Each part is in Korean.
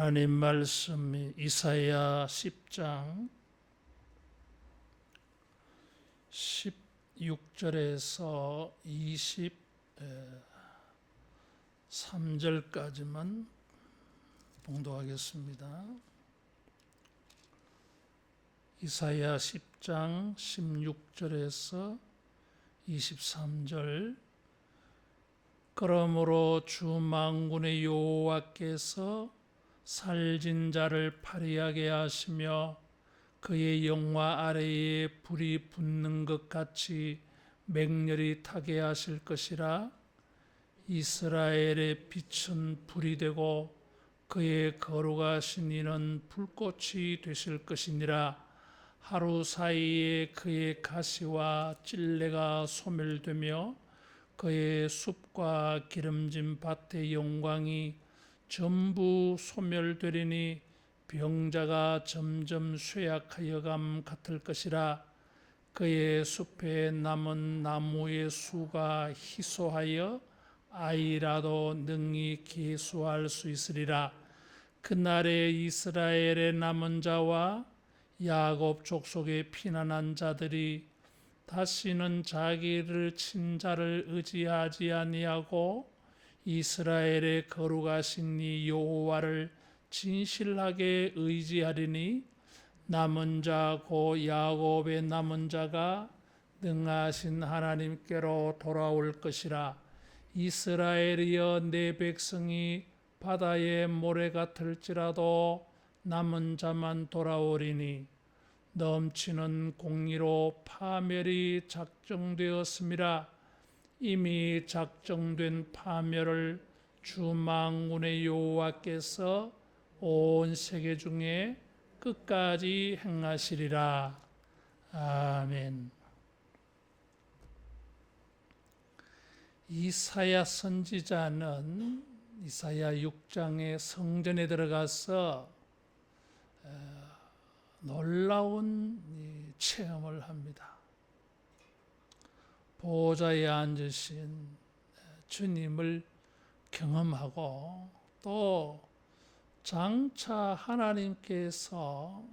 하나님 말씀 이사야 10장 16절에서 23절까지만 봉독하겠습니다. 이사야 10장 16절에서 23절. 그러므로 주 만군의 여호와께서 살진 자를 파리하게 하시며 그의 영화 아래에 불이 붙는 것 같이 맹렬히 타게 하실 것이라. 이스라엘의 빛은 불이 되고 그의 거룩하신 이는 불꽃이 되실 것이니라. 하루 사이에 그의 가시와 찔레가 소멸되며 그의 숲과 기름진 밭의 영광이 전부 소멸되리니 병자가 점점 쇠약하여 감 같을 것이라. 그의 숲에 남은 나무의 수가 희소하여 아이라도 능히 계수할 수 있으리라. 그날에 이스라엘의 남은 자와 야곱 족속의 피난한 자들이 다시는 자기를 친 자를 의지하지 아니하고 이스라엘의 거룩하신 이 여호와를 진실하게 의지하리니 남은 자 곧 야곱의 남은 자가 능하신 하나님께로 돌아올 것이라. 이스라엘이여 내 백성이 바다의 모래 같을지라도 남은 자만 돌아오리니 넘치는 공의로 파멸이 작정되었음이라. 이미 작정된 파멸을 주 만군의 여호와께서 온 세계 중에 끝까지 행하시리라. 아멘. 이사야 선지자는 이사야 6장의 성전에 들어가서 놀라운 체험을 합니다. 보좌에 앉으신 주님을 경험하고 또 장차 하나님께서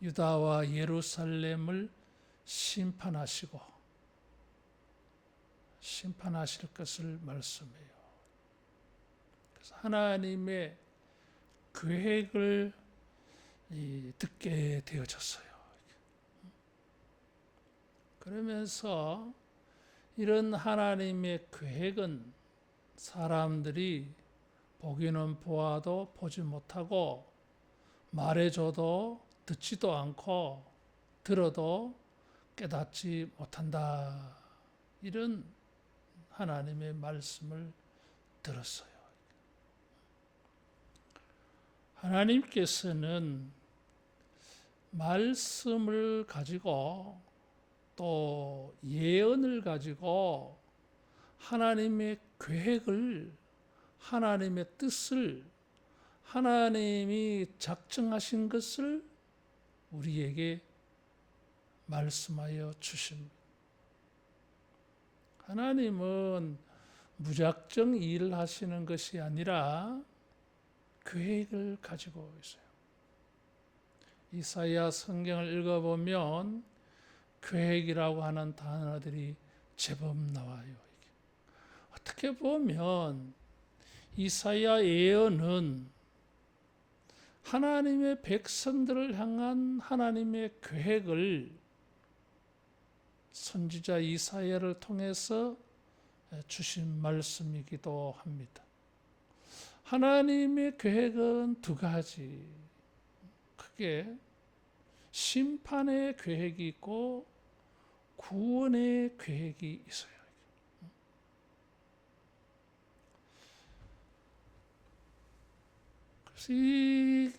유다와 예루살렘을 심판하실 것을 말씀해요. 그래서 하나님의 계획을 듣게 되어졌어요. 그러면서 이런 하나님의 계획은 사람들이 보기는 보아도 보지 못하고 말해줘도 듣지도 않고 들어도 깨닫지 못한다. 이런 하나님의 말씀을 들었어요. 하나님께서는 말씀을 가지고 또 예언을 가지고 하나님의 계획을, 하나님의 뜻을, 하나님이 작정하신 것을 우리에게 말씀하여 주십니다. 하나님은 무작정 일을 하시는 것이 아니라 계획을 가지고 있어요. 이사야 성경을 읽어보면 계획이라고 하는 단어들이 제법 나와요. 어떻게 보면 이사야 예언은 하나님의 백성들을 향한 하나님의 계획을 선지자 이사야를 통해서 주신 말씀이기도 합니다. 하나님의 계획은 두 가지. 크게 심판의 계획이 있고 구원의 계획이 있어요. 그래서 이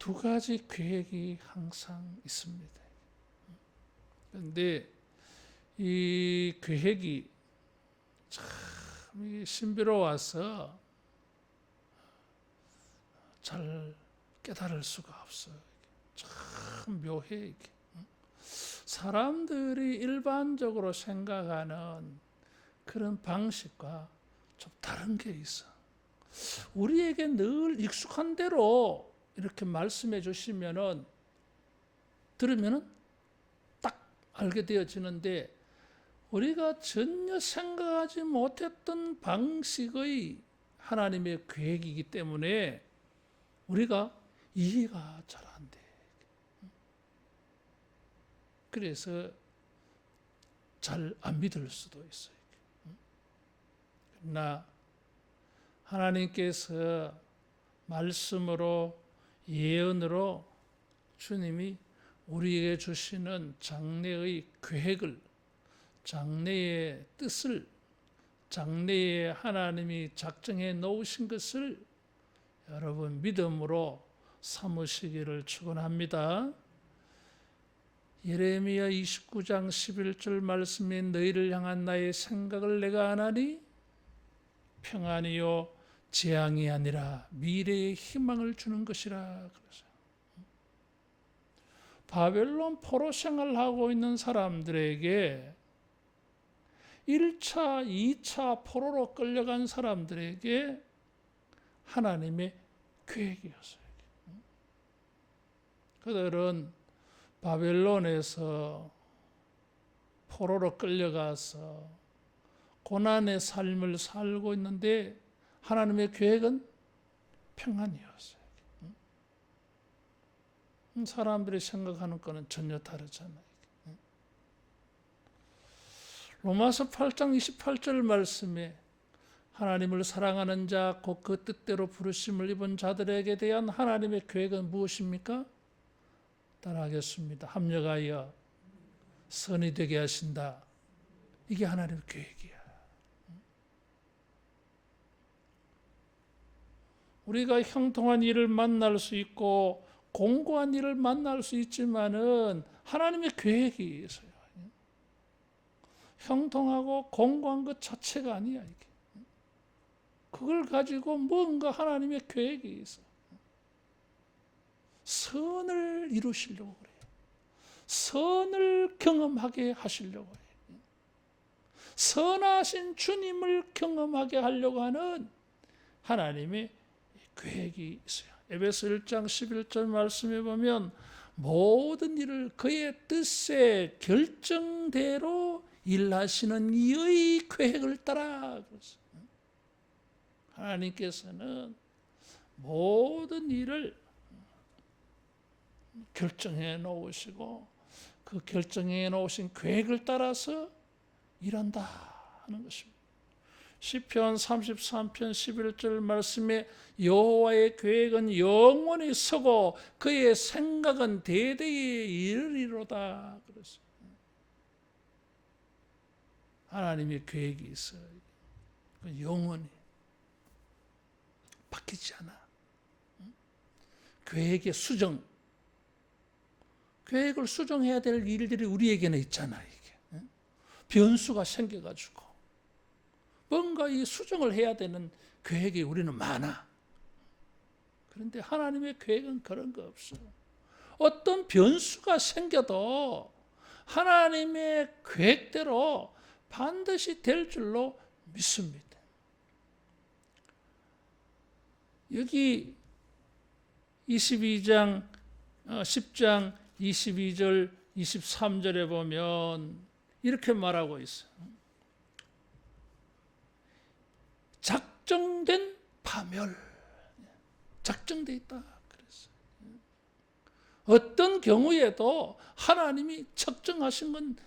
두 가지 계획이 항상 있습니다. 그런데 이 계획이 참 신비로워서 잘 깨달을 수가 없어요. 참 묘해 이게. 사람들이 일반적으로 생각하는 그런 방식과 좀 다른 게 있어. 우리에게 늘 익숙한 대로 이렇게 말씀해 주시면은 들으면은 딱 알게 되어지는데 우리가 전혀 생각하지 못했던 방식의 하나님의 계획이기 때문에 우리가 이해가 잘 안 돼. 그래서 잘 안 믿을 수도 있어요. 그러나 하나님께서 말씀으로 예언으로 주님이 우리에게 주시는 장래의 계획을, 장래의 뜻을, 장래에 하나님이 작정해 놓으신 것을 여러분 믿음으로 삼으시기를 축원합니다. 예레미야 29장 11절 말씀에 너희를 향한 나의 생각을 내가 아나니 평안이요 재앙이 아니라 미래의 희망을 주는 것이라 그러죠. 바벨론 포로 생활하고 있는 사람들에게 1차, 2차 포로로 끌려간 사람들에게 하나님의 계획이었어요. 그들은 바벨론에서 포로로 끌려가서 고난의 삶을 살고 있는데 하나님의 계획은 평안이었어요. 사람들이 생각하는 거는 전혀 다르잖아요. 로마서 8장 28절 말씀에 하나님을 사랑하는 자, 곧 그 뜻대로 부르심을 입은 자들에게 대한 하나님의 계획은 무엇입니까? 따라하겠습니다. 합력하여 선이 되게 하신다. 이게 하나님의 계획이야. 우리가 형통한 일을 만날 수 있고 공고한 일을 만날 수 있지만은 하나님의 계획이 있어요. 형통하고 공고한 것 자체가 아니야, 이게. 그걸 가지고 뭔가 하나님의 계획이 있어. 선을 이루시려고 그래요. 선을 경험하게 하시려고 해요. 선하신 주님을 경험하게 하려고 하는 하나님의 계획이 있어요. 에베소 1장 11절 말씀에 보면 모든 일을 그의 뜻의 결정대로 일하시는 이의 계획을 따라 그랬어요. 하나님께서는 모든 일을 결정해 놓으시고 그 결정해 놓으신 계획을 따라서 일한다 하는 것입니다. 시편 33편 11절 말씀에 여호와의 계획은 영원히 서고 그의 생각은 대대에 이르리로다 그랬어요. 하나님의 계획이 있어요. 영원히 바뀌지 않아. 계획의 수정, 계획을 수정해야 될 일들이 우리에게는 있잖아. 이게 변수가 생겨가지고 뭔가 이 수정을 해야 되는 계획이 우리는 많아. 그런데 하나님의 계획은 그런 거 없어. 어떤 변수가 생겨도 하나님의 계획대로 반드시 될 줄로 믿습니다. 여기 10장 22절 23절에 보면 이렇게 말하고 있어요. 작정된 파멸. 작정돼 있다 그랬어요. 어떤 경우에도 하나님이 책정하신 건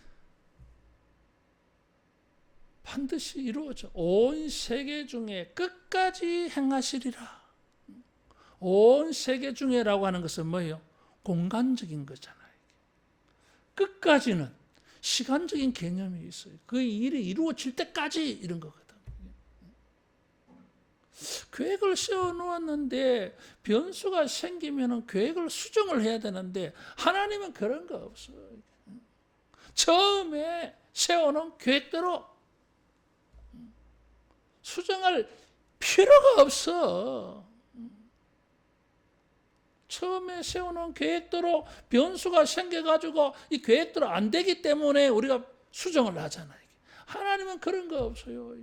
반드시 이루어져. 온 세계 중에 끝까지 행하시리라. 온 세계 중에라고 하는 것은 뭐예요? 공간적인 거잖아요. 끝까지는 시간적인 개념이 있어요. 그 일이 이루어질 때까지 이런 거거든. 계획을 세워놓았는데 변수가 생기면 계획을 수정을 해야 되는데 하나님은 그런 거 없어요. 처음에 세워놓은 계획대로 수정할 필요가 없어. 처음에 세워놓은 계획대로 변수가 생겨가지고 이 계획대로 안 되기 때문에 우리가 수정을 하잖아요. 하나님은 그런 거 없어요.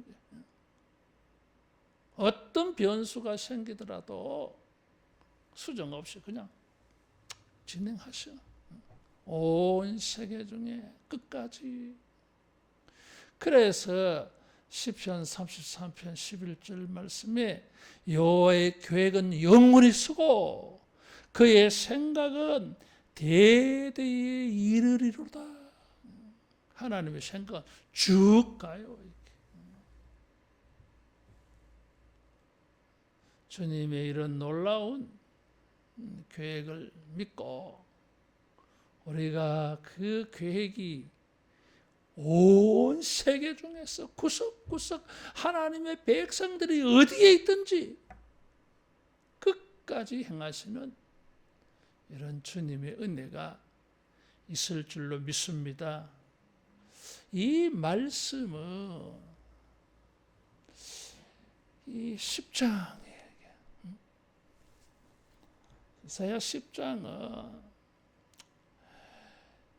어떤 변수가 생기더라도 수정 없이 그냥 진행하셔. 온 세계 중에 끝까지. 그래서 시편 33편 11절 말씀에 여호와의 계획은 영원히 서고 그의 생각은 대대에 이르리로다. 하나님의 생각은 쭉 가요. 주님의 이런 놀라운 계획을 믿고 우리가 그 계획이 온 세계 중에서 구석구석 하나님의 백성들이 어디에 있든지 끝까지 행하시는 이런 주님의 은혜가 있을 줄로 믿습니다. 이 말씀은 이 10장이에요. 이사야 10장은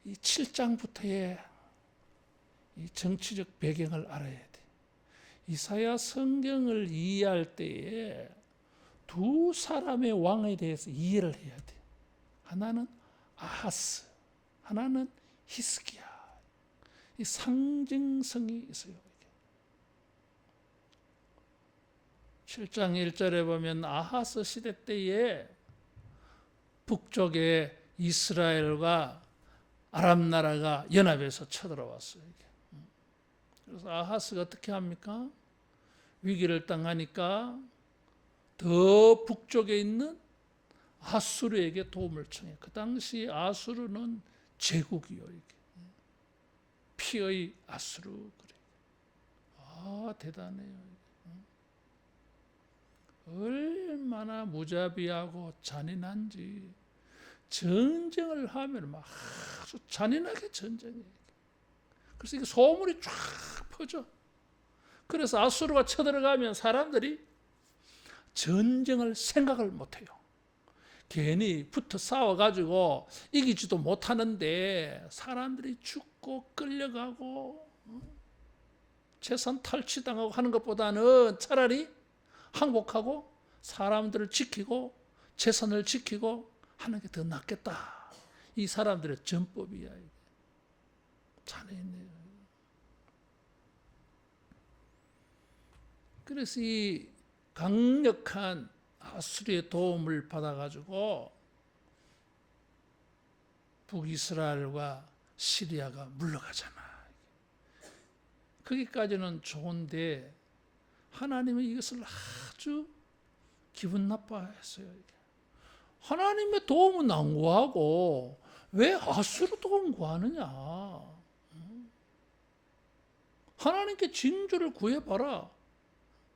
이 7장부터의 이 정치적 배경을 알아야 돼. 이사야 성경을 이해할 때에 두 사람의 왕에 대해서 이해를 해야 돼. 하나는 아하스, 하나는 히스기야. 이 상징성이 있어요. 7장 1절에 보면 아하스 시대 때에 북쪽에 이스라엘과 아람 나라가 연합해서 쳐들어왔어요. 그래서 아하스가 어떻게 합니까? 위기를 당하니까 더 북쪽에 있는 아수르에게 도움을 청해. 그 당시 아수르는 제국이요. 피의 아수르. 그래. 아, 대단해요. 얼마나 무자비하고 잔인한지. 전쟁을 하면 막 아주 잔인하게 전쟁해요. 그래서 이게 소문이 쫙 퍼져. 그래서 아수르가 쳐들어가면 사람들이 전쟁을 생각을 못해요. 괜히 붙어 싸워가지고 이기지도 못하는데 사람들이 죽고 끌려가고 재산 탈취당하고 하는 것보다는 차라리 항복하고 사람들을 지키고 재산을 지키고 하는 게 더 낫겠다. 이 사람들의 전법이야. 잔인해요. 그래서 이 강력한 아수르의 도움을 받아가지고 북이스라엘과 시리아가 물러가잖아. 거기까지는 좋은데 하나님은 이것을 아주 기분 나빠했어요. 하나님의 도움은 안 구하고 왜 아수르 도움 구하느냐. 하나님께 징조를 구해봐라.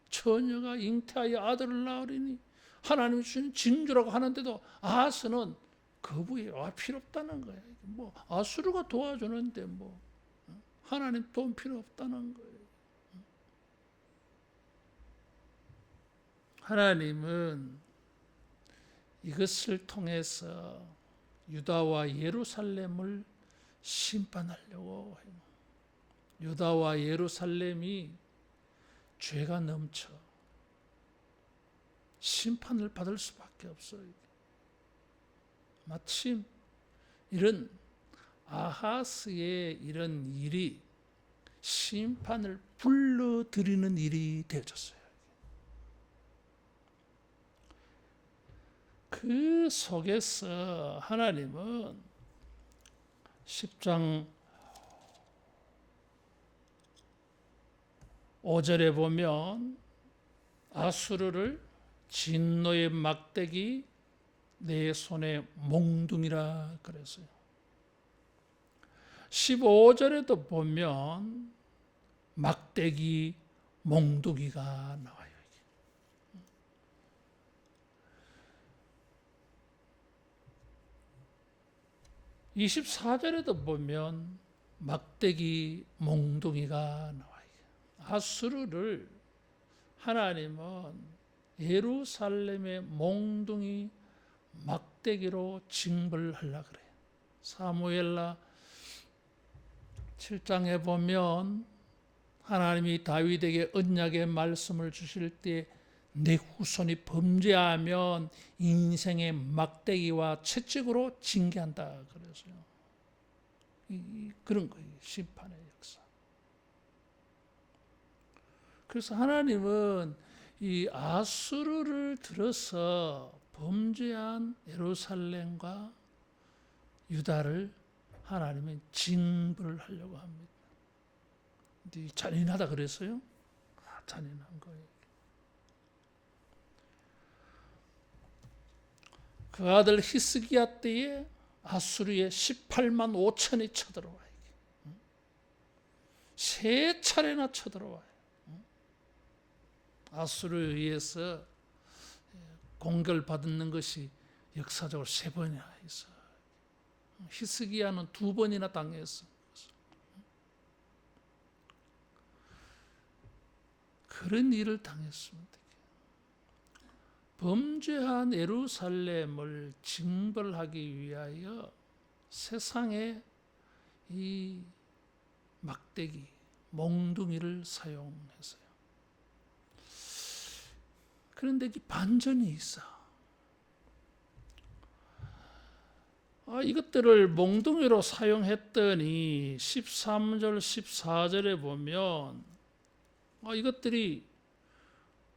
처녀가 잉태하여 아들을 낳으리니 하나님이 주신 징조라고 하는데도 아하스는 거부해. 필요 없다는 거야. 뭐 아수르가 도와주는데 뭐 하나님 도움 필요 없다는 거예요. 하나님은 이것을 통해서 유다와 예루살렘을 심판하려고 해요. 유다와 예루살렘이 죄가 넘쳐 심판을 받을 수밖에 없어요. 마침 이런 아하스의 이런 일이 심판을 불러들이는 일이 되어졌어요. 그 속에서 하나님은 10장 5절에 보면 아수르를 진노의 막대기 내 손에 몽둥이라 그랬어요. 15절에도 보면 막대기 몽둥이가 나와요. 24절에도 보면 막대기 몽둥이가 나와요. 아수르를 하나님은 예루살렘의 몽둥이 막대기로 징벌하려고 그래요. 사무엘라 7장에 보면 하나님이 다윗에게 언약의 말씀을 주실 때 내 후손이 범죄하면 인생의 막대기와 채찍으로 징계한다 그래서요. 그런 거예요. 심판의 역사. 그래서 하나님은 이 아수르를 들어서 범죄한 예루살렘과 유다를 하나님은 징벌을 하려고 합니다. 근데 잔인하다 그랬어요? 잔인한 거예요. 그 아들 히스기야 때에 아수르의 18만 5천이 쳐들어와요. 세 차례나 쳐들어와요. 아수르에 의해서 공격받는 것이 역사적으로 3번이나 있어요. 히스기야는 2번이나 당했어. 그런 일을 당했습니다. 범죄한 예루살렘을 징벌하기 위하여 세상에 이 막대기, 몽둥이를 사용했어요. 그런데 반전이 있어. 이것들을 몽둥이로 사용했더니 13절, 14절에 보면 이것들이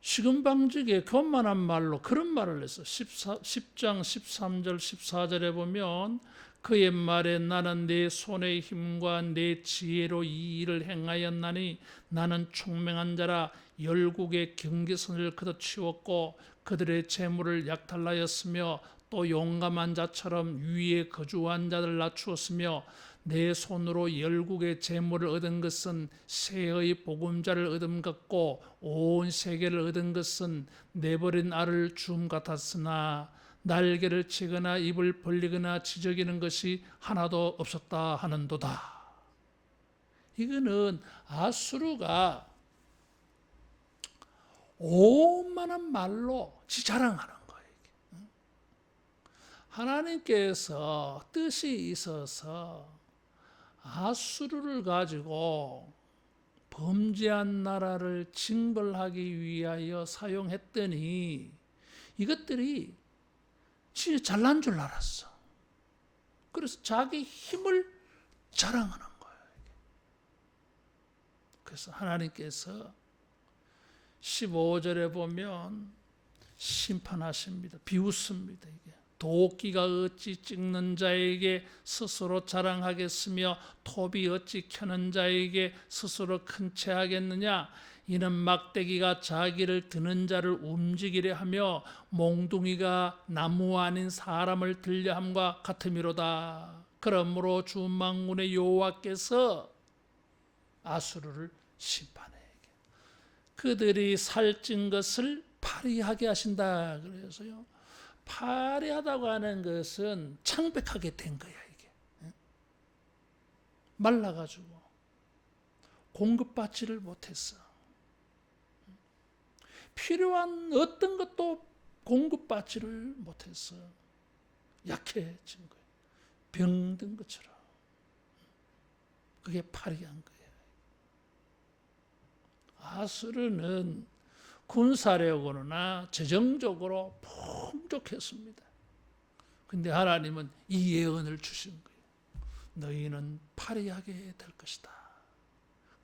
시금방직에 교만한 말로 그런 말을 했어. 10장 13절 14절에 보면 그의 말에 나는 내 손의 힘과 내 지혜로 이 일을 행하였나니 나는 총명한 자라 열국의 경계선을 걷어치웠고 그들의 재물을 약탈하였으며 또 용감한 자처럼 위에 거주한 자를 낮추었으며 내 손으로 열국의 재물을 얻은 것은 새의 보금자를 얻음 같고 온 세계를 얻은 것은 내버린 알을 줌 같았으나 날개를 치거나 입을 벌리거나 지저귀는 것이 하나도 없었다 하는도다. 이거는 아수르가 오만한 말로 지 자랑하는 거예요. 하나님께서 뜻이 있어서 아수르를 가지고 범죄한 나라를 징벌하기 위하여 사용했더니 이것들이 진짜 잘난 줄 알았어. 그래서 자기 힘을 자랑하는 거예요. 그래서 하나님께서 15절에 보면 심판하십니다. 비웃습니다. 이게 도끼가 어찌 찍는 자에게 스스로 자랑하겠으며 톱이 어찌 켜는 자에게 스스로 큰 채하겠느냐. 이는 막대기가 자기를 드는 자를 움직이려 하며 몽둥이가 나무 아닌 사람을 들려 함과 같음이로다. 그러므로 주 만군의 여호와께서 아수르를 심판해 그들이 살찐 것을 파리하게 하신다. 그래서요. 파리하다고 하는 것은 창백하게 된 거야, 이게. 말라가지고 공급받지를 못했어. 필요한 어떤 것도 공급받지를 못했어. 약해진 거야. 병든 것처럼. 그게 파리한 거야. 아수르는 군사력으로나 재정적으로 풍족했습니다. 근데 하나님은 이 예언을 주신 거예요. 너희는 파리하게 될 것이다.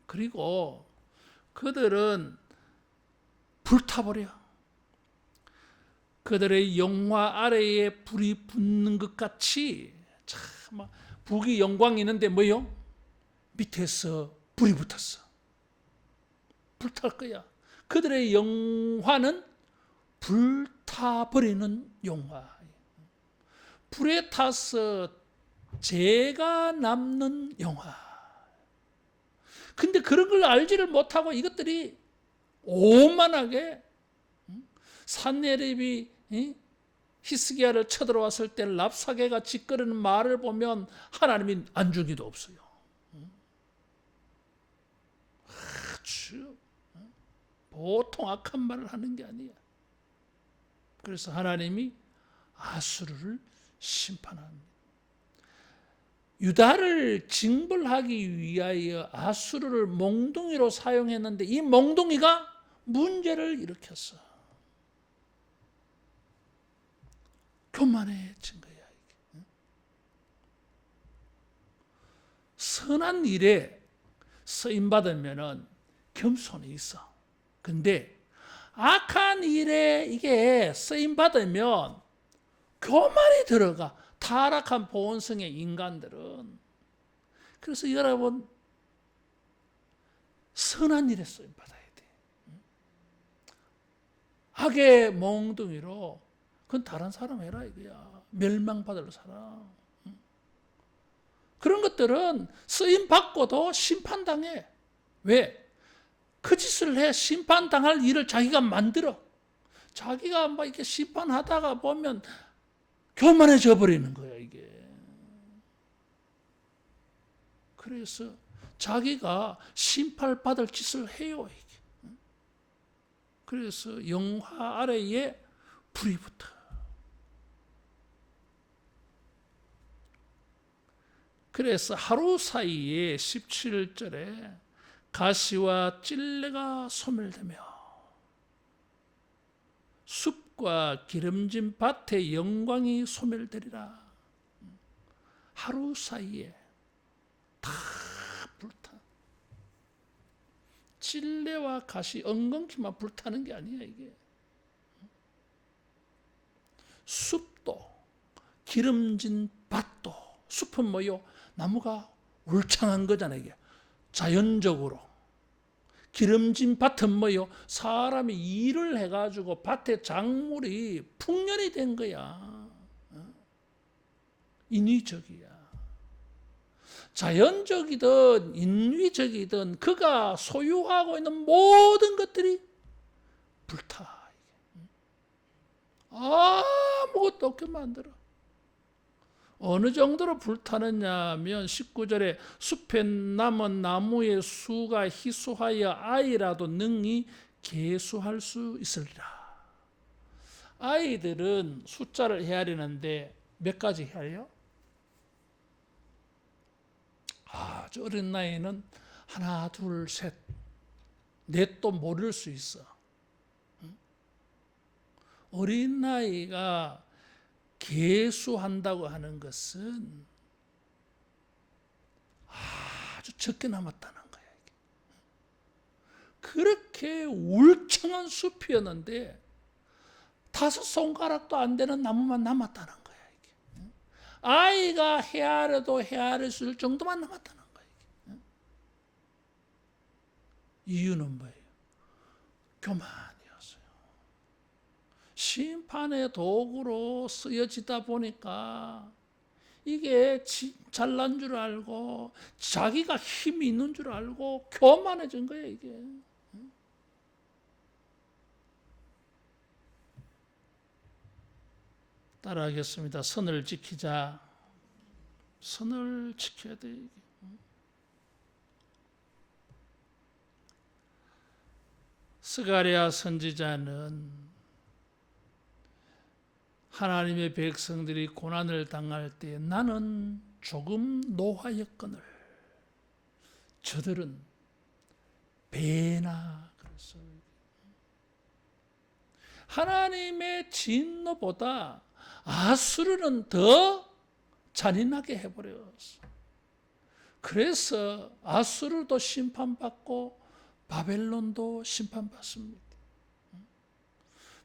그리고 그들은 불타버려. 그들의 영화 아래에 불이 붙는 것 같이 참 북이 영광이 있는데 뭐요? 밑에서 불이 붙었어. 불탈 거야. 그들의 영화는 불타버리는 영화. 불에 타서 재가 남는 영화. 근데 그런 걸 알지를 못하고 이것들이 오만하게 산헤립이 히스기야를 쳐들어왔을 때 랍사게가 짓거리는 말을 보면 하나님이 안중에도 없어요. 아주 보통 악한 말을 하는 게 아니야. 그래서 하나님이 아수르를 심판합니다. 유다를 징벌하기 위하여 아수르를 몽둥이로 사용했는데 이 몽둥이가 문제를 일으켰어. 교만해진 거야. 선한 일에 쓰임 받으면은 겸손이 있어. 근데 악한 일에 이게 쓰임 받으면 교만이 들어가. 타락한 본성의 인간들은. 그래서 여러분 선한 일에 쓰임 받아야 돼. 악의 몽둥이로 그건 다른 사람 해라 이거야. 멸망받을 사람. 그런 것들은 쓰임 받고도 심판당해. 왜? 그 짓을 해 심판당할 일을 자기가 만들어. 자기가 막 이렇게 심판하다가 보면 교만해져 버리는 거야 이게. 그래서 자기가 심판받을 짓을 해요 이게. 그래서 영화 아래에 불이 붙어. 그래서 하루 사이에 17절에 가시와 찔레가 소멸되며 숲과 기름진 밭의 영광이 소멸되리라. 하루 사이에 다 불타. 찔레와 가시 엉겅퀴만 불타는 게 아니야 이게. 숲도 기름진 밭도. 숲은 뭐요? 나무가 울창한 거잖아요 이게. 자연적으로. 기름진 밭은 뭐요? 사람이 일을 해가지고 밭에 작물이 풍년이 된 거야. 인위적이야. 자연적이든 인위적이든 그가 소유하고 있는 모든 것들이 불타. 아무것도 없게 만들어. 어느 정도로 불타느냐 하면 19절에 숲에 남은 나무의 수가 희수하여 아이라도 능히 계수할 수 있으리라. 아이들은 숫자를 헤아리는데 몇 가지 헤아려요? 아주 어린 나이는 하나, 둘, 셋, 넷도 모를 수 있어. 어린 나이가 계수한다고 하는 것은 아주 적게 남았다는 거야. 그렇게 울창한 숲이었는데 5손가락도 안 되는 나무만 남았다는 거야. 아이가 헤아려도 헤아릴 수 있을 정도만 남았다는 거야. 이유는 뭐예요? 교만이었어요. 심판의 도구로 쓰여지다 보니까 이게 잘난 줄 알고 자기가 힘이 있는 줄 알고 교만해진 거예요 이게. 따라하겠습니다. 선을 지키자. 선을 지켜야 돼 이게. 스가랴 선지자는 하나님의 백성들이 고난을 당할 때 나는 조금 노하였거늘 저들은 배나 그랬어요. 하나님의 진노보다 아수르는 더 잔인하게 해버렸어. 그래서 아수르도 심판받고 바벨론도 심판받습니다.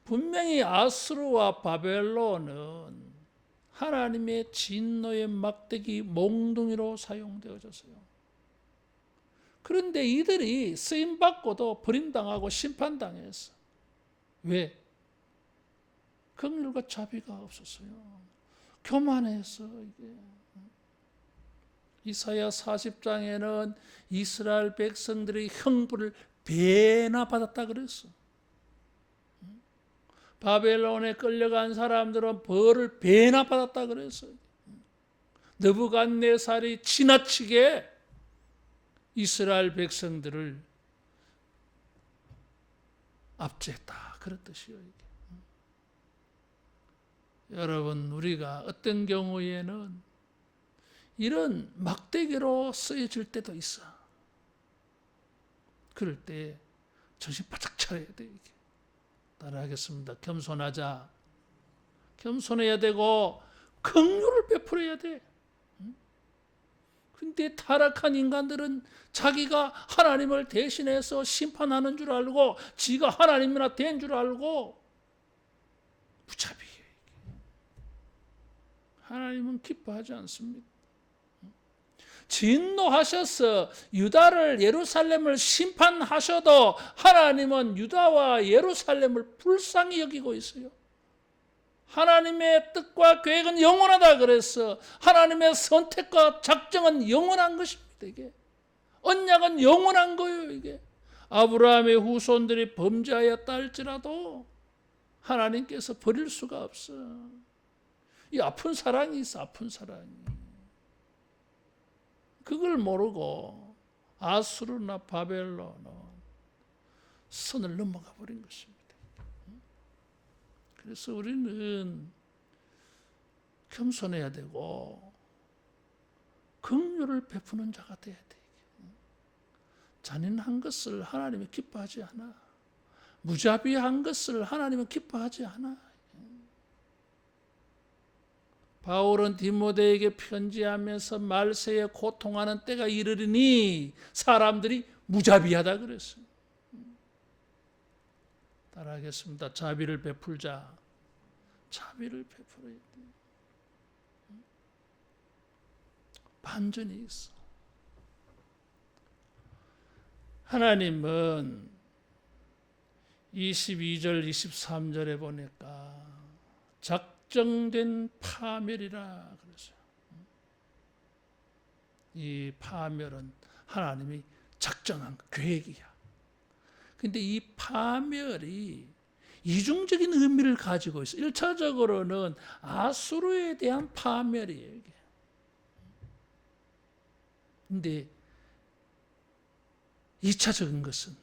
분명히 아수르와 바벨론은 하나님의 진노의 막대기 몽둥이로 사용되어졌어요. 그런데 이들이 쓰임받고도 버림당하고 심판당했어. 왜? 긍휼과 자비가 없었어요. 교만해서 이게. 이사야 40장에는 이스라엘 백성들의 형벌을 배나 받았다 그랬어. 바벨론에 끌려간 사람들은 벌을 배나 받았다 그랬어. 느부갓네살이 지나치게 이스라엘 백성들을 압제했다 그런 뜻이에요. 여러분, 우리가 어떤 경우에는 이런 막대기로 쓰여질 때도 있어. 그럴 때 정신 바짝 차려야 돼. 이게. 따라하겠습니다. 겸손하자. 겸손해야 되고 긍휼을 베풀어야 돼. 근데 타락한 인간들은 자기가 하나님을 대신해서 심판하는 줄 알고 지가 하나님이나 된 줄 알고 무자비해. 하나님은 기뻐하지 않습니다. 진노하셔서 유다를 예루살렘을 심판하셔도 하나님은 유다와 예루살렘을 불쌍히 여기고 있어요. 하나님의 뜻과 계획은 영원하다 그래서 하나님의 선택과 작정은 영원한 것입니다. 이게 언약은 영원한 거예요. 이게 아브라함의 후손들이 범죄하였다 할지라도 하나님께서 버릴 수가 없어. 이 아픈 사랑이 있어. 아픈 사랑이. 그걸 모르고 아수르나 바벨론은 선을 넘어가 버린 것입니다. 그래서 우리는 겸손해야 되고 긍휼을 베푸는 자가 돼야 돼. 잔인한 것을 하나님이 기뻐하지 않아. 무자비한 것을 하나님은 기뻐하지 않아. 바울은 디모데에게 편지하면서 말세에 고통하는 때가 이르리니 사람들이 무자비하다 그랬어요. 따라하겠습니다. 자비를 베풀자. 자비를 베풀어야 돼. 반전이 있어. 하나님은 22절, 23절에 보니까 작정된 파멸이라 그랬어요. 이 파멸은 하나님이 작정한 계획이야. 근데 이 파멸이 이중적인 의미를 가지고 있어. 1차적으로는 아수르에 대한 파멸이에요. 이게. 근데 2차적인 것은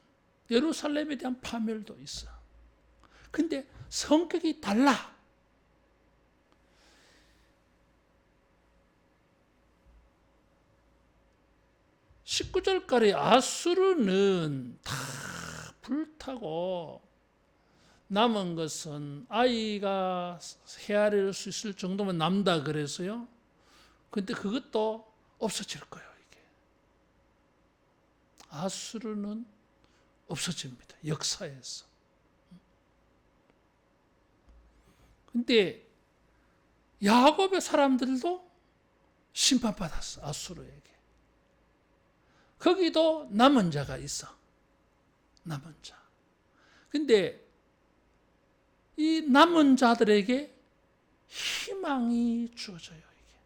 예루살렘에 대한 파멸도 있어. 근데 성격이 달라. 19절까지 아수르는 다 불타고 남은 것은 아이가 헤아릴 수 있을 정도면 남다 그래서요. 근데 그것도 없어질 거예요. 이게 아수르는 없어집니다. 역사에서. 근데 야곱의 사람들도 심판받았어. 아수르에게. 거기도 남은 자가 있어. 남은 자. 근데 이 남은 자들에게 희망이 주어져요. 이게.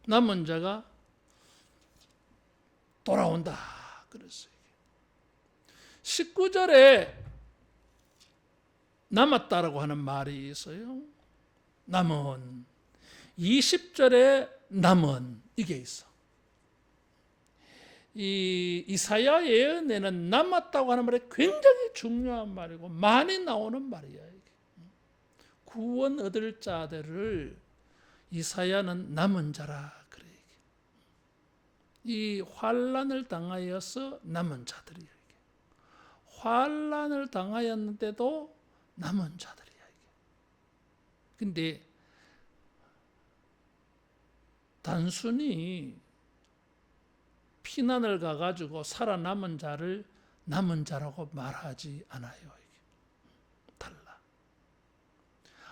남은 자가 돌아온다. 그랬어요. 19절에 남았다라고 하는 말이 있어요. 남은. 20절에 남은. 이게 있어. 이 이사야 예언에는 남았다고 하는 말이 굉장히 중요한 말이고 많이 나오는 말이야. 이게. 구원 얻을 자들을 이사야는 남은 자라 그래. 이 환난을 당하여서 남은 자들이야. 이게. 환난을 당하였는데도 남은 자들이야. 이게. 근데 단순히 피난을 가가지고 살아남은 자를 남은 자라고 말하지 않아요. 이게. 달라.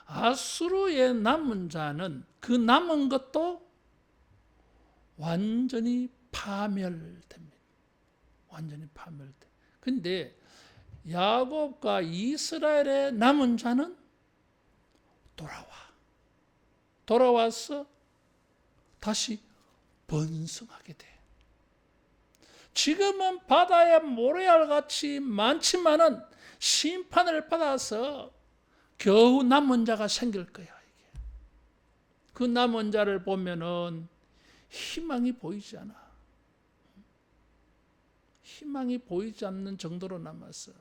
아수르의 남은 자는 그 남은 것도 완전히 파멸됩니다. 완전히 파멸돼. 근데 야곱과 이스라엘의 남은 자는 돌아와서 다시 번성하게 돼. 지금은 바다에 모래알같이 많지만은 심판을 받아서 겨우 남은 자가 생길 거야. 이게. 그 남은 자를 보면은 희망이 보이지 않아. 희망이 보이지 않는 정도로 남았어.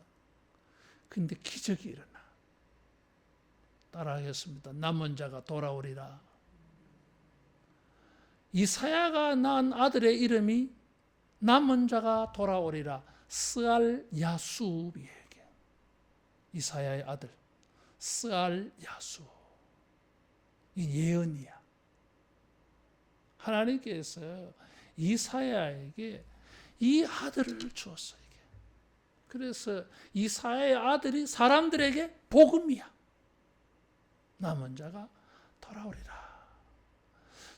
근데 기적이 일어나. 따라하겠습니다. 남은 자가 돌아오리라. 이사야가 낳은 아들의 이름이 남은 자가 돌아오리라. 스알 야수비에게. 이사야의 아들 스알 야수. 이 예언이야. 하나님께서 이사야에게 이 아들을 주었어. 이게. 그래서 이사야의 아들이 사람들에게 복음이야. 남은 자가 돌아오리라.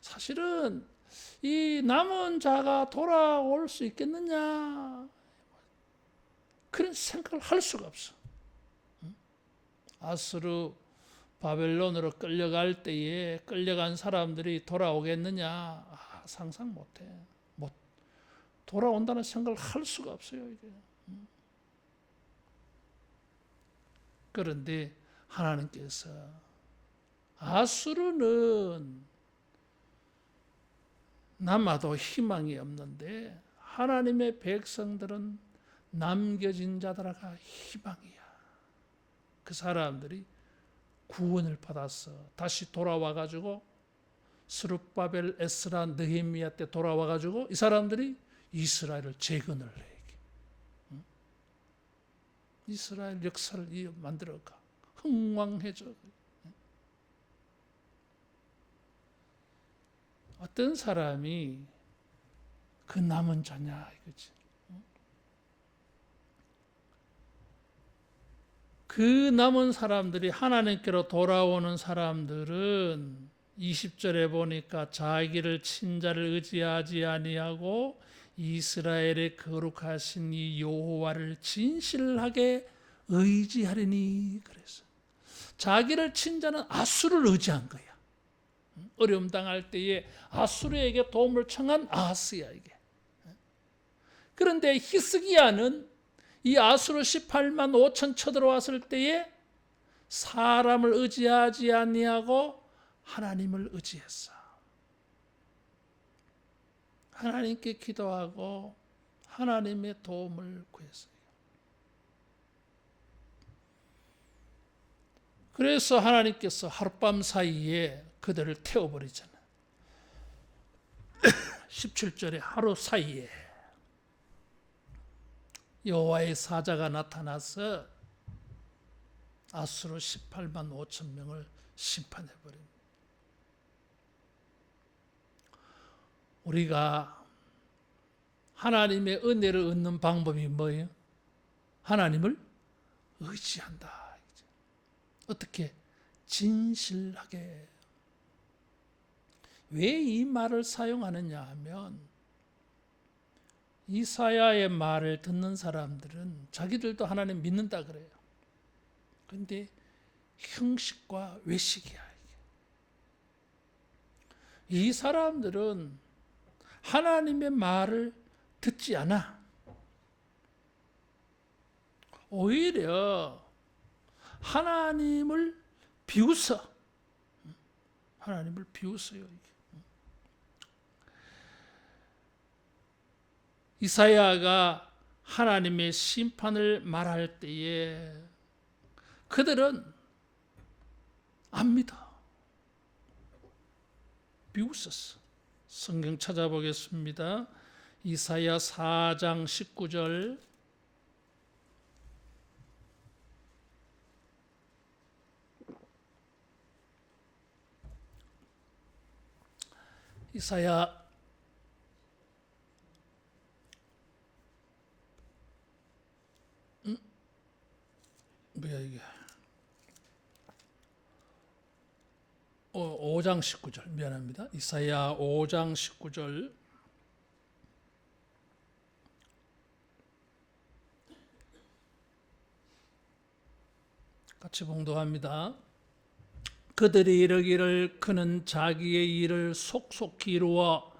사실은 이 남은 자가 돌아올 수 있겠느냐, 그런 생각을 할 수가 없어. 아수르 바벨론으로 끌려갈 때에 끌려간 사람들이 돌아오겠느냐, 상상 못해. 돌아온다는 생각을 할 수가 없어요. 이게. 그런데 하나님께서 아수르는 남아도 희망이 없는데 하나님의 백성들은 남겨진 자들아가 희망이야. 그 사람들이 구원을 받았어. 다시 돌아와가지고 스룹바벨, 에스라, 느헤미야 때 돌아와가지고 이 사람들이 이스라엘을 재건을 해. 이스라엘 역사를 만들어가. 흥왕해져. 어떤 사람이 그 남은 자냐 이거지. 그 남은 사람들이 하나님께로 돌아오는 사람들은 20절에 보니까 자기를 친자를 의지하지 아니하고 이스라엘의 거룩하신 이 여호와를 진실하게 의지하리니 그래서 자기를 친자는 아수를 의지한 거야. 어려움 당할 때에 아수르에게 도움을 청한 아하스야 이게. 그런데 히스기야는 이 아수르 18만 5천 쳐들어왔을 때에 사람을 의지하지 아니하고 하나님을 의지했어. 하나님께 기도하고 하나님의 도움을 구했어요. 그래서 하나님께서 하룻밤 사이에 그들을 태워버리잖아. 17절에 하루 사이에 여호와의 사자가 나타나서 아수르 18만 5천 명을 심판해버립니다. 우리가 하나님의 은혜를 얻는 방법이 뭐예요? 하나님을 의지한다. 어떻게? 진실하게. 왜 이 말을 사용하느냐 하면 이사야의 말을 듣는 사람들은 자기들도 하나님 믿는다 그래요. 그런데 형식과 외식이야. 이 사람들은 하나님의 말을 듣지 않아. 오히려 하나님을 비웃어. 하나님을 비웃어요. 이사야가 하나님의 심판을 말할 때에 그들은 안 믿어. 비웃었어. 성경 찾아보겠습니다. 이사야 4장 19절. 이사야 뭐야 이게 5장 19절 미안합니다. 이사야 5장 19절 같이 봉독합니다. 그들이 이르기를 그는 자기의 일을 속속히 이루어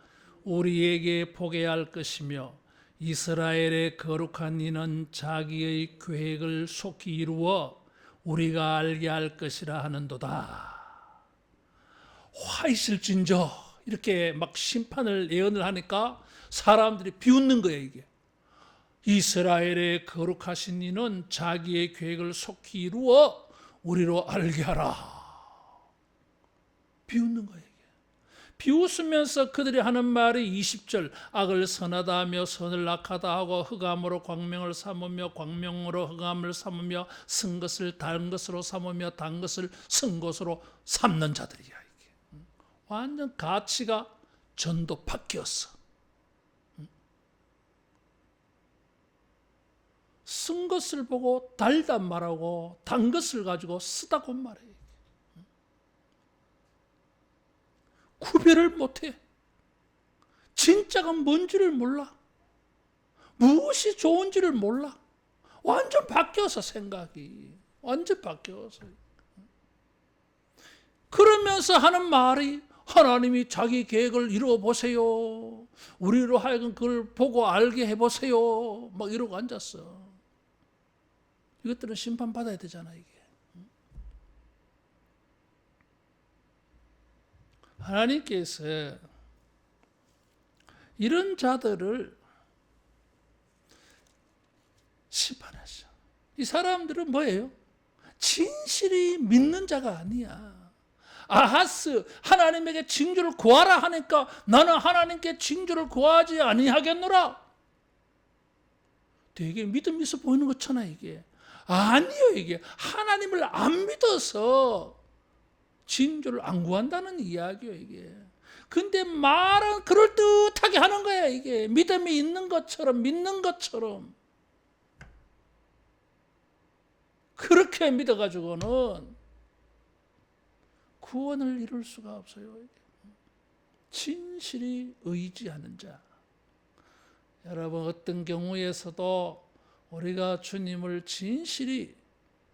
우리에게 보게 할 것이며 이스라엘의 거룩한 이는 자기의 계획을 속히 이루어 우리가 알게 할 것이라 하는도다. 화 있을진저 이렇게 막 심판을 예언을 하니까 사람들이 비웃는 거예요. 이게 이스라엘의 거룩하신 이는 자기의 계획을 속히 이루어 우리로 알게 하라. 비웃는 거예요. 이게. 비웃으면서 그들이 하는 말이 20절, 악을 선하다 하며 선을 악하다 하고 흑암으로 광명을 삼으며 광명으로 흑암을 삼으며 쓴 것을 단 것으로 삼으며 단 것을 쓴 것으로 삼는 자들이야. 이게 완전 가치가 전도 바뀌었어. 쓴 것을 보고 달단 말하고 단 것을 가지고 쓰다고 말해. 구별을 못해. 진짜가 뭔지를 몰라. 무엇이 좋은지를 몰라. 완전 바뀌어서 생각이. 완전 바뀌어서. 그러면서 하는 말이 하나님이 자기 계획을 이루어 보세요. 우리로 하여금 그걸 보고 알게 해보세요. 막 이러고 앉았어. 이것들은 심판받아야 되잖아, 이게. 하나님께서 이런 자들을 심판하셔. 이 사람들은 뭐예요? 진실이 믿는 자가 아니야. 아하스 하나님에게 징조를 구하라 하니까 나는 하나님께 징조를 구하지 아니하겠노라. 되게 믿음 있어 보이는 거잖아, 이게. 아니요, 이게 하나님을 안 믿어서 징조를 안 구한다는 이야기요, 이게. 근데 말은 그럴듯하게 하는 거야, 이게. 믿음이 있는 것처럼, 믿는 것처럼. 그렇게 믿어가지고는 구원을 이룰 수가 없어요. 진실이 의지하는 자. 여러분, 어떤 경우에서도 우리가 주님을 진실이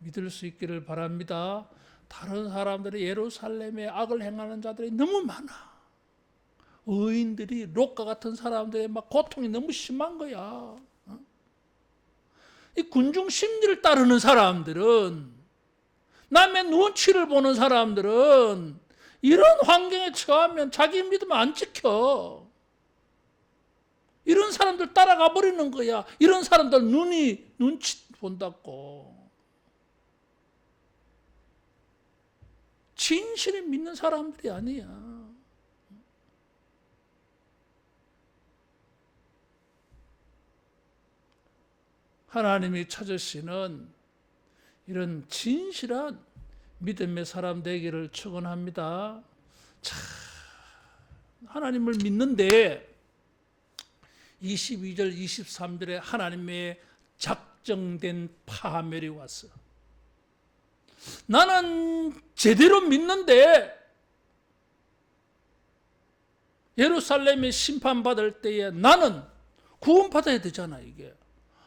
믿을 수 있기를 바랍니다. 다른 사람들이 예루살렘에 악을 행하는 자들이 너무 많아. 의인들이 롯과 같은 사람들의 막 고통이 너무 심한 거야. 이 군중 심리를 따르는 사람들은, 남의 눈치를 보는 사람들은 이런 환경에 처하면 자기 믿음 안 지켜. 이런 사람들 따라가 버리는 거야. 이런 사람들 눈치 본다고. 진실을 믿는 사람들이 아니야. 하나님이 찾으시는 이런 진실한 믿음의 사람 되기를 축원합니다. 자, 하나님을 믿는데 22절 23절에 하나님의 작정된 파멸이 왔어. 나는 제대로 믿는데 예루살렘이 심판받을 때에 나는 구원받아야 되잖아, 이게.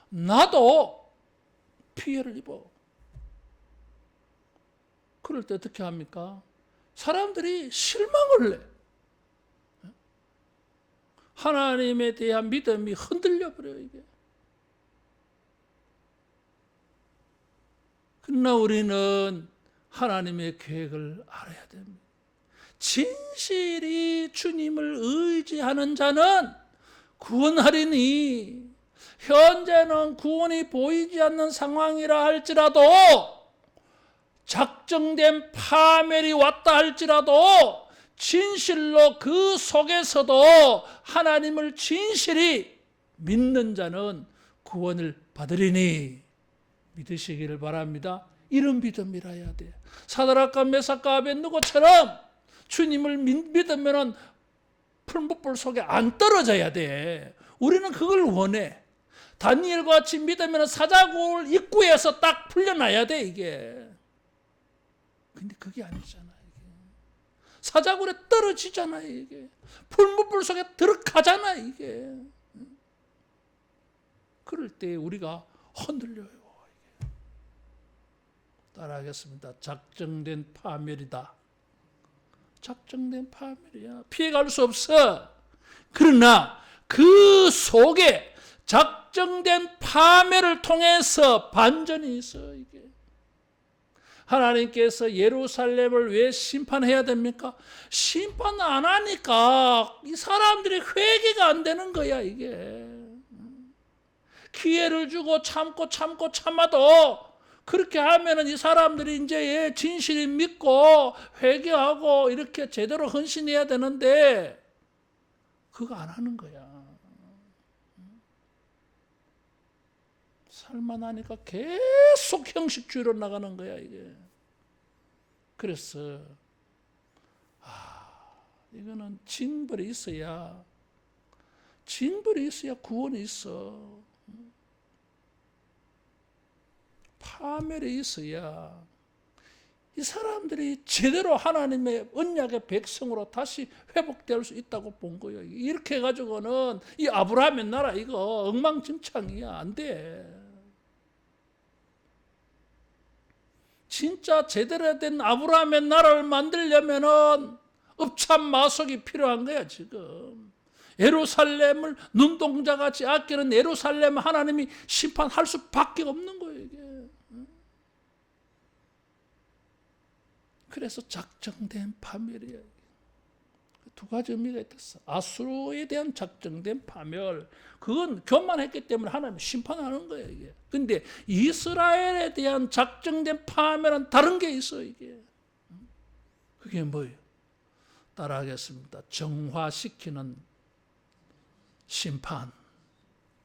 나도 피해를 입어. 그럴 때 어떻게 합니까? 사람들이 실망을 내. 하나님에 대한 믿음이 흔들려 버려요, 이게. 그러나 우리는 하나님의 계획을 알아야 됩니다. 진실이 주님을 의지하는 자는 구원하리니, 현재는 구원이 보이지 않는 상황이라 할지라도, 작정된 파멸이 왔다 할지라도 진실로 그 속에서도 하나님을 진실이 믿는 자는 구원을 받으리니 믿으시기를 바랍니다. 이런 믿음이라야 돼. 사드락과 메삭과 아벳느고처럼 주님을 믿으면 풀무불 속에 안 떨어져야 돼. 우리는 그걸 원해. 다니엘과 같이 믿으면 사자굴 입구에서 딱 풀려나야 돼, 이게. 근데 그게 아니잖아, 이게. 사자굴에 떨어지잖아, 이게. 풀무불 속에 들어가잖아, 이게. 그럴 때 우리가 흔들려요. 이게. 따라하겠습니다. 작정된 파멸이다. 작정된 파멸이야. 피해갈 수 없어. 그러나 그 속에 작정된 파멸을 통해서 반전이 있어, 이게. 하나님께서 예루살렘을 왜 심판해야 됩니까? 심판 안 하니까 이 사람들이 회개가 안 되는 거야, 이게. 기회를 주고 참아도 그렇게 하면은 이 사람들이 이제 진실이 믿고 회개하고 이렇게 제대로 헌신해야 되는데 그거 안 하는 거야. 살만하니까 계속 형식주의로 나가는 거야 이게. 그래서 이거는 징벌이 있어야 구원이 있어. 파멸이 있어야 이 사람들이 제대로 하나님의 언약의 백성으로 다시 회복될 수 있다고 본 거예요. 이렇게 해가지고는 이 아브라함의 나라 이거 엉망진창이야. 안 돼. 진짜 제대로 된 아브라함의 나라를 만들려면은 읍참마속이 필요한 거야 지금. 예루살렘을 눈동자같이 아끼는 예루살렘 하나님이 심판할 수밖에 없는 거예요 이게. 그래서 작정된 파멸이야. 두 가지 의미가 있었어. 아수르에 대한 작정된 파멸. 그건 교만했기 때문에 하나님이 심판하는 거예요 이게. 근데 이스라엘에 대한 작정된 파멸은 다른 게 있어 이게. 그게 뭐예요? 따라하겠습니다. 정화시키는 심판.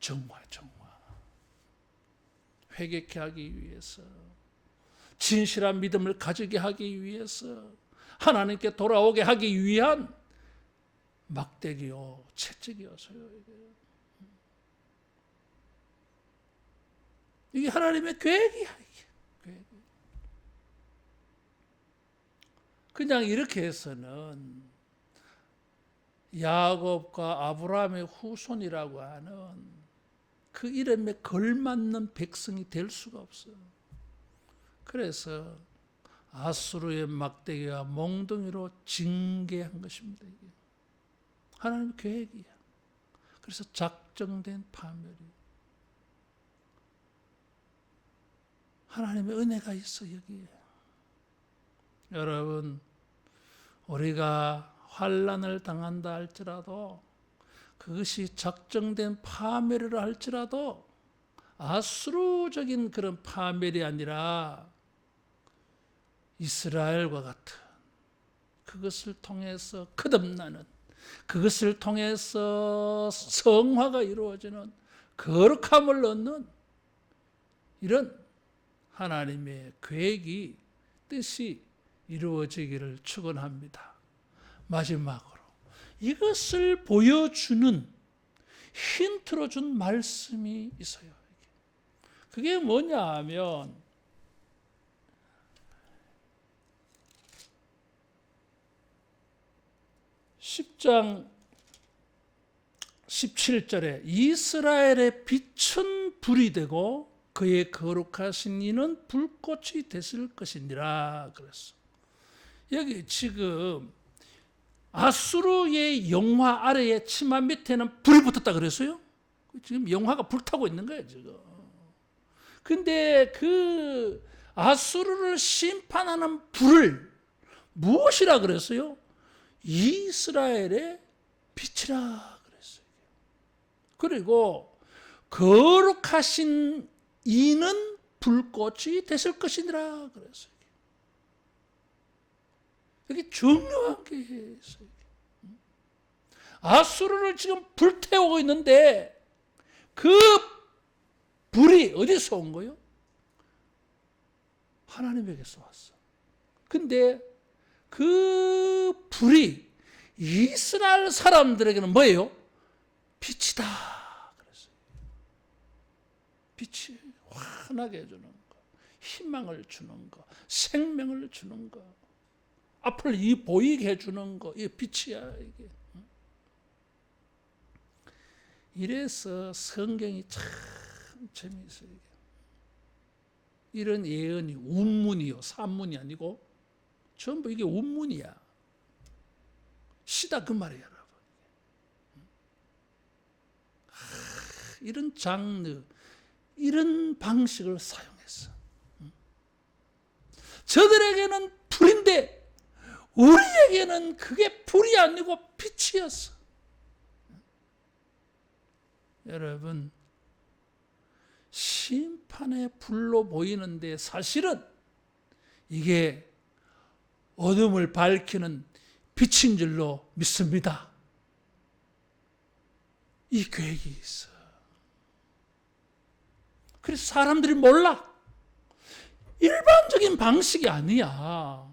정화. 회개케 하기 위해서, 진실한 믿음을 가지게 하기 위해서, 하나님께 돌아오게 하기 위한 막대기요, 채찍이었어요. 이게 하나님의 계획이야. 계획. 그냥 이렇게 해서는 야곱과 아브라함의 후손이라고 하는 그 이름에 걸맞는 백성이 될 수가 없어요. 그래서 아수르의 막대기와 몽둥이로 징계한 것입니다. 이게 하나님의 계획이야. 그래서 작정된 파멸이. 하나님의 은혜가 있어 여기에. 여러분, 우리가 환난을 당한다 할지라도, 그것이 작정된 파멸이라 할지라도 아수르적인 그런 파멸이 아니라 이스라엘과 같은, 그것을 통해서 거듭나는, 그것을 통해서 성화가 이루어지는, 거룩함을 얻는 이런 하나님의 계획이, 뜻이 이루어지기를 축원합니다. 마지막으로 이것을 보여주는 힌트로 준 말씀이 있어요. 그게 뭐냐 하면 10장 17절에 이스라엘의 빛은 불이 되고 그의 거룩하신 이는 불꽃이 됐을 것이니라 그랬어. 여기 지금 아수르의 영화 아래에 치마 밑에는 불이 붙었다 그랬어요. 지금 영화가 불타고 있는 거예요 지금. 근데 그 아수르를 심판하는 불을 무엇이라 그랬어요? 이스라엘의 빛이라 그랬어요. 그리고 거룩하신 이는 불꽃이 됐을 것이니라 그랬어요. 여기 중요한 게 있어요. 아수르를 지금 불태우고 있는데 그 불이 어디서 온 거예요? 하나님에게서 왔어. 근데 그 불이 이스라엘 사람들에게는 뭐예요? 빛이다 그랬어요. 빛이 환하게 해주는 거, 희망을 주는 거, 생명을 주는 거, 앞을 보이게 해주는 거, 이게 빛이야 이게. 이래서 성경이 참 재미있어요. 이런 예언이 운문이요, 산문이 아니고 전부 이게 운문이야. 시다 그 말이야, 여러분. 이런 장르, 이런 방식을 사용했어. 저들에게는 불인데 우리에게는 그게 불이 아니고 빛이었어. 여러분, 심판의 불로 보이는데 사실은 이게 어둠을 밝히는 빛인 줄로 믿습니다. 이 계획이 있어. 그래서 사람들이 몰라. 일반적인 방식이 아니야.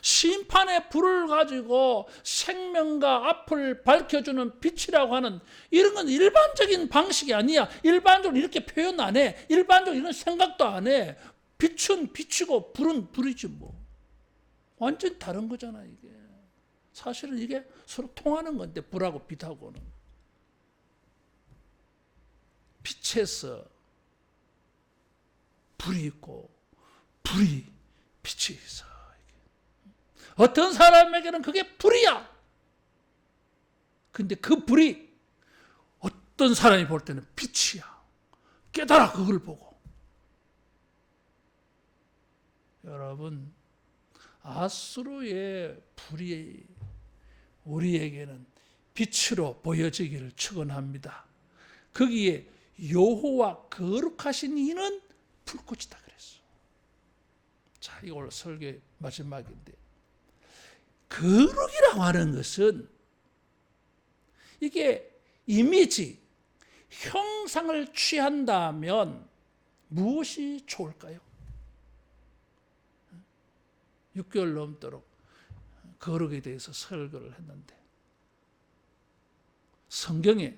심판의 불을 가지고 생명과 앞을 밝혀주는 빛이라고 하는 이런 건 일반적인 방식이 아니야. 일반적으로 이렇게 표현 안 해. 일반적으로 이런 생각도 안 해. 빛은 빛이고 불은 불이지 뭐. 완전 다른 거잖아 이게. 사실은 이게 서로 통하는 건데 불하고 빛하고는. 빛에서 불이 있고 불이 빛이 있어. 어떤 사람에게는 그게 불이야. 근데 그 불이 어떤 사람이 볼 때는 빛이야. 깨달아 그걸 보고. 여러분, 아수르의 불이 우리에게는 빛으로 보여지기를 축원합니다. 거기에 여호와 거룩하신 이는 불꽃이다 그랬어. 자, 이거 오늘 설교의 마지막인데, 거룩이라고 하는 것은 이게 이미지, 형상을 취한다면 무엇이 좋을까요? 6개월 넘도록 거룩에 대해서 설교를 했는데, 성경에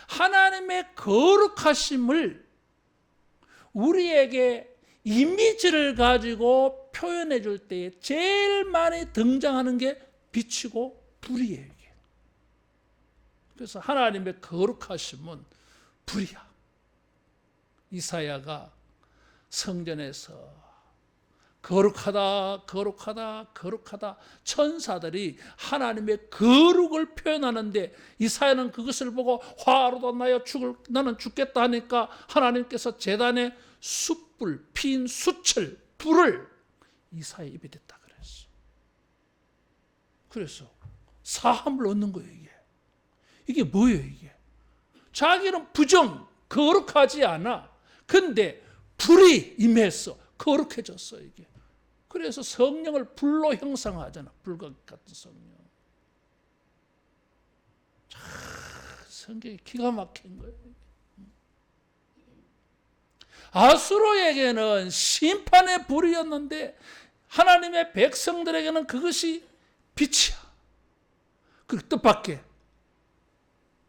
하나님의 거룩하심을 우리에게 이미지를 가지고 표현해 줄 때 제일 많이 등장하는 게 빛이고 불이에요. 이게. 그래서 하나님의 거룩하심은 불이야. 이사야가 성전에서 거룩하다, 거룩하다, 거룩하다 천사들이 하나님의 거룩을 표현하는데 이사야는 그것을 보고 화로도 나는 죽겠다 하니까 하나님께서 제단에 숯불, 핀 수철, 불을 이사야 입에 댔다 그랬어. 그래서 사함을 얻는 거예요 이게. 이게 뭐예요 이게? 자기는 부정, 거룩하지 않아. 근데 불이 임했어. 거룩해졌어 이게. 그래서 성령을 불로 형상화하잖아. 불과 같은 성령. 참 성경이 기가 막힌 거예요. 아수르에게는 심판의 불이었는데 하나님의 백성들에게는 그것이 빛이야. 그 뜻밖의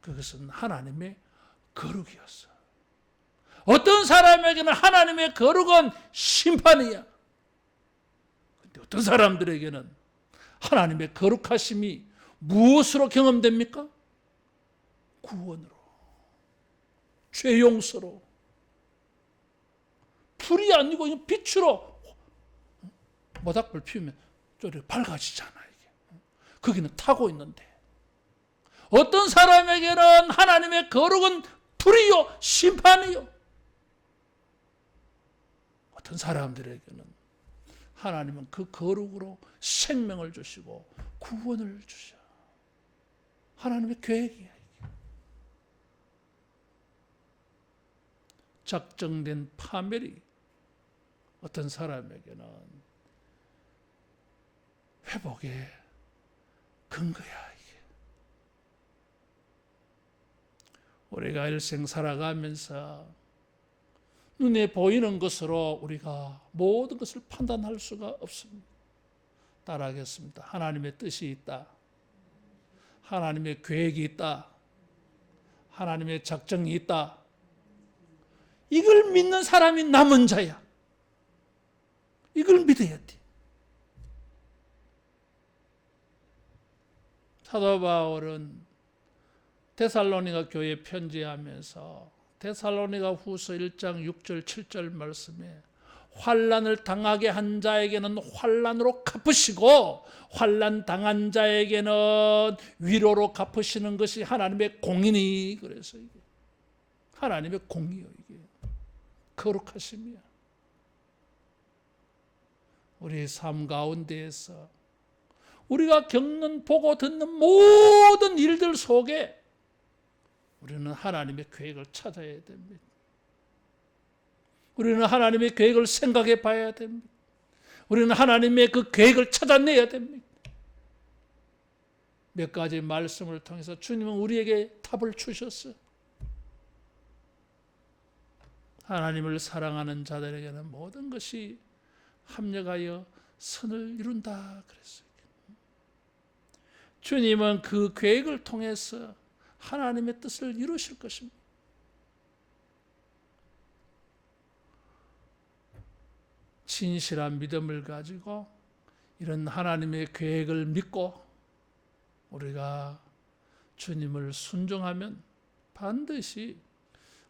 그것은 하나님의 거룩이었어. 어떤 사람에게는 하나님의 거룩은 심판이야. 근데 어떤 사람들에게는 하나님의 거룩하심이 무엇으로 경험됩니까? 구원으로, 죄 용서로. 불이 아니고 빛으로 모닥불 피우면 쪼리 밝아지잖아 이게. 거기는 타고 있는데 어떤 사람에게는 하나님의 거룩은 불이요 심판이요. 어떤 사람들에게는 하나님은 그 거룩으로 생명을 주시고 구원을 주셔. 하나님의 계획이야 이게. 작정된 파멸이 어떤 사람에게는 회복의 근거야 이게. 우리가 일생 살아가면서 눈에 보이는 것으로 우리가 모든 것을 판단할 수가 없습니다. 따라하겠습니다. 하나님의 뜻이 있다. 하나님의 계획이 있다. 하나님의 작정이 있다. 이걸 믿는 사람이 남은 자야. 이걸 믿어야 돼. 사도 바울은 데살로니가 교회에 편지하면서 데살로니가 후서 1장 6절 7절 말씀에 환난을 당하게 한 자에게는 환난으로 갚으시고 환난 당한 자에게는 위로로 갚으시는 것이 하나님의 공이니. 그래서 이게 하나님의 공이요 이게. 거룩하심이야. 우리의 삶 가운데에서 우리가 겪는 보고 듣는 모든 일들 속에 우리는 하나님의 계획을 찾아야 됩니다. 우리는 하나님의 계획을 생각해 봐야 됩니다. 우리는 하나님의 그 계획을 찾아내야 됩니다. 몇 가지 말씀을 통해서 주님은 우리에게 답을 주셨어요. 하나님을 사랑하는 자들에게는 모든 것이 합력하여 선을 이룬다 그랬어요. 주님은 그 계획을 통해서 하나님의 뜻을 이루실 것입니다. 진실한 믿음을 가지고 이런 하나님의 계획을 믿고 우리가 주님을 순종하면 반드시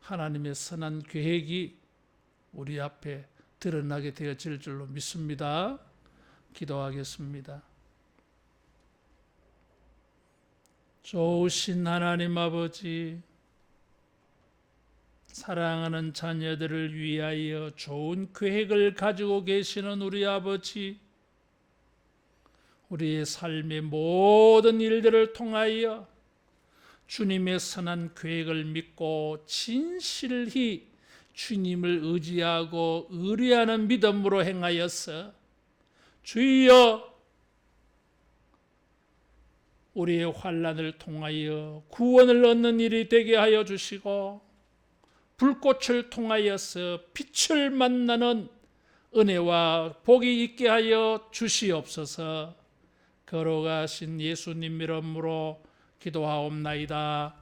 하나님의 선한 계획이 우리 앞에 드러나게 되어질 줄로 믿습니다. 기도하겠습니다. 좋으신 하나님 아버지, 사랑하는 자녀들을 위하여 좋은 계획을 가지고 계시는 우리 아버지, 우리의 삶의 모든 일들을 통하여 주님의 선한 계획을 믿고 진실히 주님을 의지하고 의뢰하는 믿음으로 행하여서 주여 우리의 환난을 통하여 구원을 얻는 일이 되게 하여 주시고 불꽃을 통하여서 빛을 만나는 은혜와 복이 있게 하여 주시옵소서. 걸어가신 예수님 이름으로 기도하옵나이다.